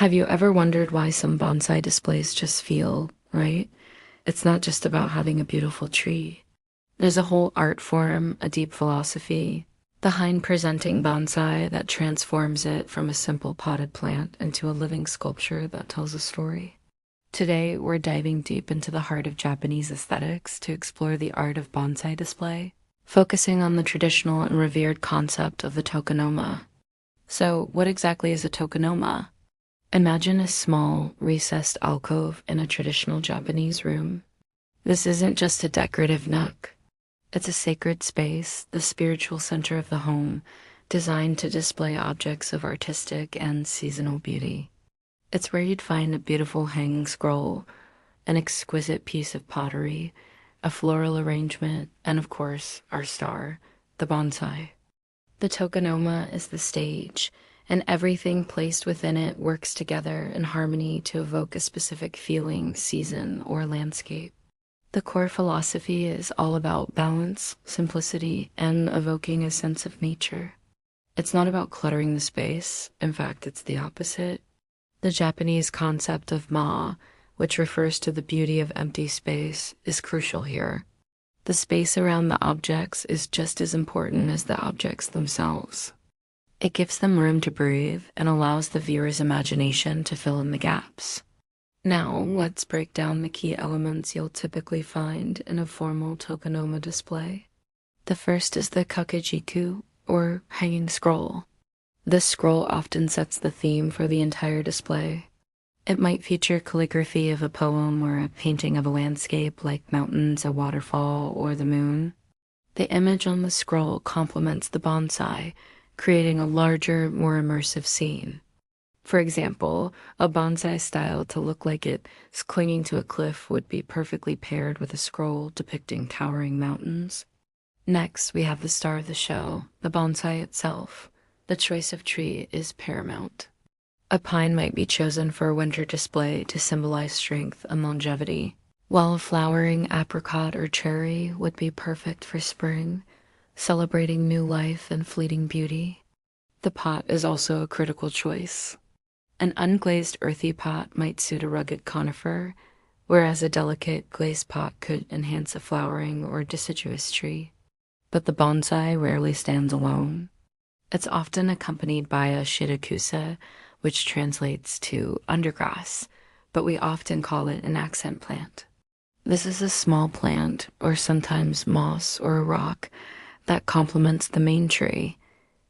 Have you ever wondered why some bonsai displays just feel right? It's not just about having a beautiful tree. There's a whole art form, a deep philosophy behind presenting bonsai that transforms it from a simple potted plant into a living sculpture that tells a story. Today, we're diving deep into the heart of Japanese aesthetics to explore the art of bonsai display, focusing on the traditional and revered concept of the tokonoma. So, what exactly is a tokonoma? Imagine a small, recessed alcove in a traditional Japanese room. This isn't just a decorative nook. It's a sacred space, the spiritual center of the home, designed to display objects of artistic and seasonal beauty. It's where you'd find a beautiful hanging scroll, an exquisite piece of pottery, a floral arrangement, and of course, our star, the bonsai. The tokonoma is the stage, and everything placed within it works together in harmony to evoke a specific feeling, season, or landscape. The core philosophy is all about balance, simplicity, and evoking a sense of nature. It's not about cluttering the space. In fact, it's the opposite. The Japanese concept of ma, which refers to the beauty of empty space, is crucial here. The space around the objects is just as important as the objects themselves. It gives them room to breathe and allows the viewer's imagination to fill in the gaps. Now, let's break down the key elements you'll typically find in a formal tokonoma display. The first is the kakejiku, or hanging scroll. This scroll often sets the theme for the entire display. It might feature calligraphy of a poem or a painting of a landscape like mountains, a waterfall, or the moon. The image on the scroll complements the bonsai, creating a larger, more immersive scene. For example, a bonsai style to look like it's clinging to a cliff would be perfectly paired with a scroll depicting towering mountains. Next, we have the star of the show, the bonsai itself. The choice of tree is paramount. A pine might be chosen for a winter display to symbolize strength and longevity, while a flowering apricot or cherry would be perfect for spring, celebrating new life and fleeting beauty. The pot is also a critical choice. An unglazed earthy pot might suit a rugged conifer, whereas a delicate glazed pot could enhance a flowering or deciduous tree. But the bonsai rarely stands alone. It's often accompanied by a shirikusa, which translates to undergrass, but we often call it an accent plant. This is a small plant, or sometimes moss or a rock, that complements the main tree.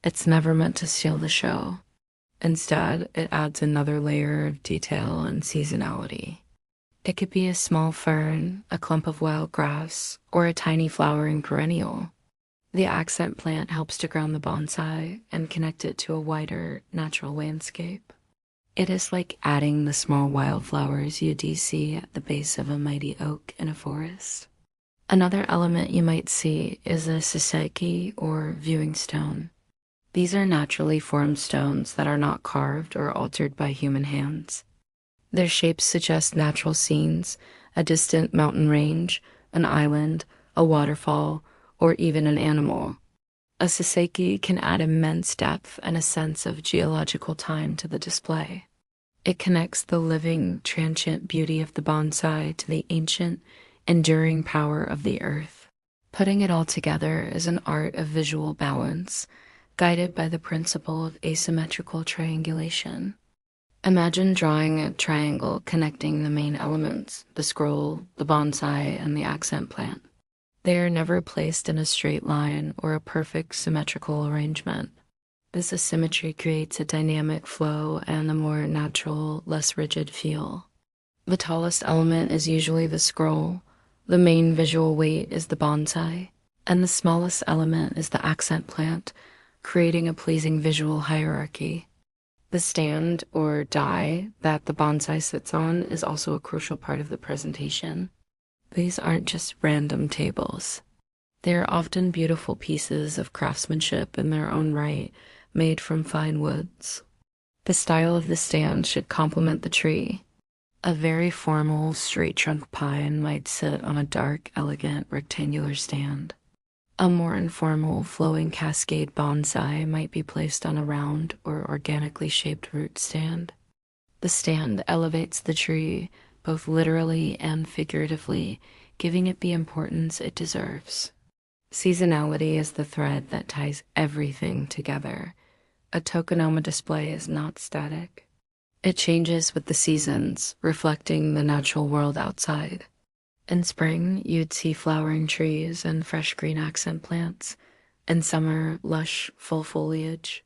It's never meant to steal the show. Instead, it adds another layer of detail and seasonality. It could be a small fern, a clump of wild grass, or a tiny flowering perennial. The accent plant helps to ground the bonsai and connect it to a wider, natural landscape. It is like adding the small wildflowers you'd see at the base of a mighty oak in a forest. Another element you might see is a saseki, or viewing stone. These are naturally formed stones that are not carved or altered by human hands. Their shapes suggest natural scenes, a distant mountain range, an island, a waterfall, or even an animal. A saseki can add immense depth and a sense of geological time to the display. It connects the living, transient beauty of the bonsai to the ancient, enduring power of the earth. Putting it all together is an art of visual balance, guided by the principle of asymmetrical triangulation. Imagine drawing a triangle connecting the main elements, the scroll, the bonsai, and the accent plant. They are never placed in a straight line or a perfect symmetrical arrangement. This asymmetry creates a dynamic flow and a more natural, less rigid feel. The tallest element is usually the scroll, the main visual weight is the bonsai, and the smallest element is the accent plant, creating a pleasing visual hierarchy. The stand, or dai, that the bonsai sits on is also a crucial part of the presentation. These aren't just random tables. They are often beautiful pieces of craftsmanship in their own right, made from fine woods. The style of the stand should complement the tree. A very formal, straight-trunk pine might sit on a dark, elegant, rectangular stand. A more informal, flowing cascade bonsai might be placed on a round or organically shaped root stand. The stand elevates the tree, both literally and figuratively, giving it the importance it deserves. Seasonality is the thread that ties everything together. A tokonoma display is not static. It changes with the seasons, reflecting the natural world outside. In spring, you'd see flowering trees and fresh green accent plants. In summer, lush, full foliage.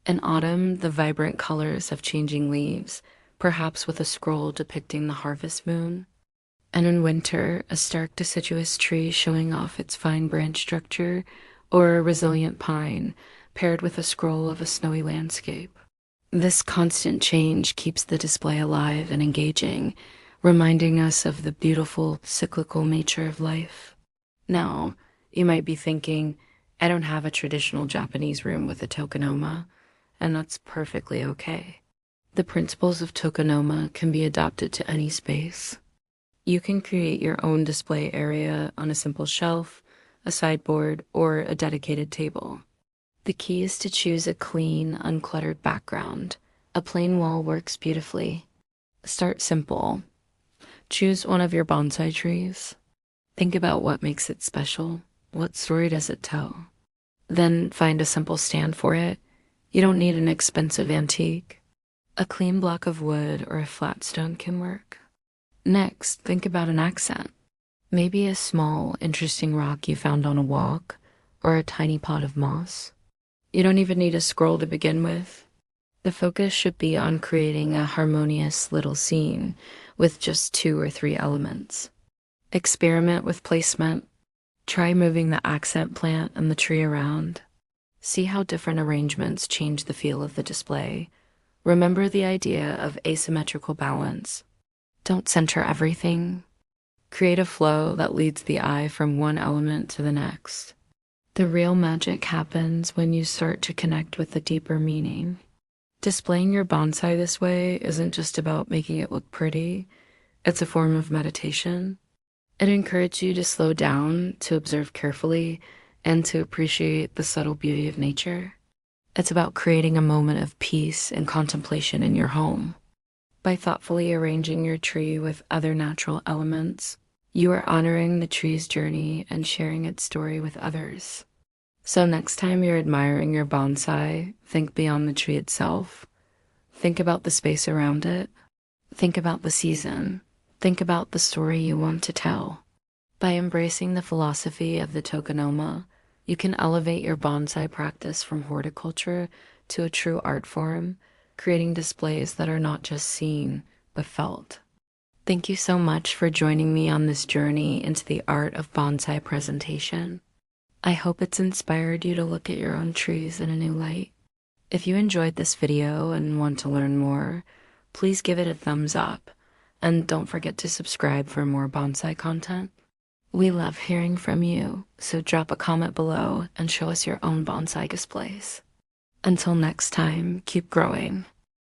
In autumn, the vibrant colors of changing leaves, perhaps with a scroll depicting the harvest moon. And in winter, a stark deciduous tree showing off its fine branch structure, or a resilient pine paired with a scroll of a snowy landscape. This constant change keeps the display alive and engaging, reminding us of the beautiful, cyclical nature of life. Now, you might be thinking, I don't have a traditional Japanese room with a tokonoma, and that's perfectly okay. The principles of tokonoma can be adapted to any space. You can create your own display area on a simple shelf, a sideboard, or a dedicated table. The key is to choose a clean, uncluttered background. A plain wall works beautifully. Start simple. Choose one of your bonsai trees. Think about what makes it special. What story does it tell? Then find a simple stand for it. You don't need an expensive antique. A clean block of wood or a flat stone can work. Next, think about an accent. Maybe a small, interesting rock you found on a walk, or a tiny pot of moss. You don't even need a scroll to begin with. The focus should be on creating a harmonious little scene with just 2 or 3 elements. Experiment with placement. Try moving the accent plant and the tree around. See how different arrangements change the feel of the display. Remember the idea of asymmetrical balance. Don't center everything. Create a flow that leads the eye from one element to the next. The real magic happens when you start to connect with the deeper meaning. Displaying your bonsai this way isn't just about making it look pretty. It's a form of meditation. It encourages you to slow down, to observe carefully, and to appreciate the subtle beauty of nature. It's about creating a moment of peace and contemplation in your home. By thoughtfully arranging your tree with other natural elements, you are honoring the tree's journey and sharing its story with others. So next time you're admiring your bonsai, think beyond the tree itself. Think about the space around it. Think about the season. Think about the story you want to tell. By embracing the philosophy of the tokonoma, you can elevate your bonsai practice from horticulture to a true art form, creating displays that are not just seen, but felt. Thank you so much for joining me on this journey into the art of bonsai presentation. I hope it's inspired you to look at your own trees in a new light. If you enjoyed this video and want to learn more, please give it a thumbs up, and don't forget to subscribe for more bonsai content. We love hearing from you, so drop a comment below and show us your own bonsai displays. Until next time, keep growing.